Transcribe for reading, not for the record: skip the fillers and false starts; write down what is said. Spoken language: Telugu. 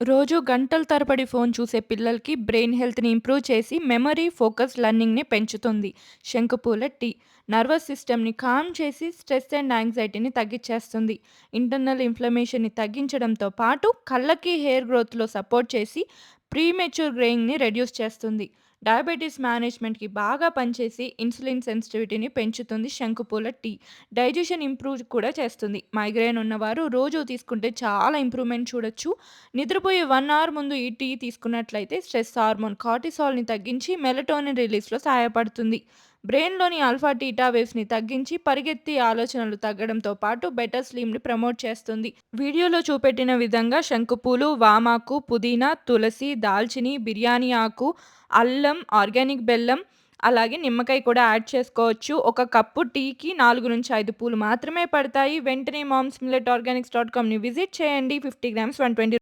రోజు గంటల తరబడి ఫోను చూసే పిల్లలకి బ్రెయిన్ హెల్త్‌ని ఇంప్రూవ్ చేసి మెమరీ, ఫోకస్, లెర్నింగ్‌ని పెంచుతుంది. శంకుపూల టీ నర్వస్ సిస్టమ్‌ని కామ్ చేసి స్ట్రెస్ అండ్ యాంగ్జైటీని తగ్గిచ్చేస్తుంది. ఇంటర్నల్ ఇన్‌ఫ్లమేషన్‌ని తగ్గించడంతో పాటు కళ్ళకి, హెయిర్ గ్రోత్‌లో సపోర్ట్ చేసి ప్రీమెచ్యూర్ గ్రేయింగ్‌ని రెడ్యూస్ చేస్తుంది. డయాబెటిస్ మేనేజ్‌మెంట్‌కి బాగా పనిచేసి ఇన్సులిన్ సెన్సిటివిటీని పెంచుతుంది శంకుపూల టీ. డైజెషన్ ఇంప్రూవ్ కూడా చేస్తుంది. మైగ్రేన్ ఉన్నవారు రోజు తీసుకుంటే చాలా ఇంప్రూవ్‌మెంట్ చూడొచ్చు. నిద్రపోయే 1 అవర్ ముందు ఈ టీ తీసుకున్నట్లయితే స్ట్రెస్ హార్మోన్ కార్టిసాల్‌ని తగ్గించి మెలటోనిన్ రిలీజ్‌లో సహాయపడుతుంది. బ్రెయిన్‌లోని ఆల్ఫా, టీటా వేవ్స్‌ని తగ్గించి పరిగెత్తే ఆలోచనలు తగ్గడంతో పాటు బెటర్ స్లీప్‌ని ప్రమోట్ చేస్తుంది. వీడియోలో చూపెట్టిన విధంగా శంకుపూలు, వామాకు, పుదీనా, తులసి, దాల్చిని, బిర్యానీ ఆకు, అల్లం, ఆర్గానిక్ బెల్లం, అలాగే నిమ్మకాయ కూడా యాడ్ చేసుకోవచ్చు. ఒక కప్పు టీకి 4-5 పూలు మాత్రమే పడతాయి. వెంటనే మామ్స్ మిల్లెట్ ఆర్గానిక్స్.comని విజిట్ చేయండి. 50 గ్రామ్స్ 120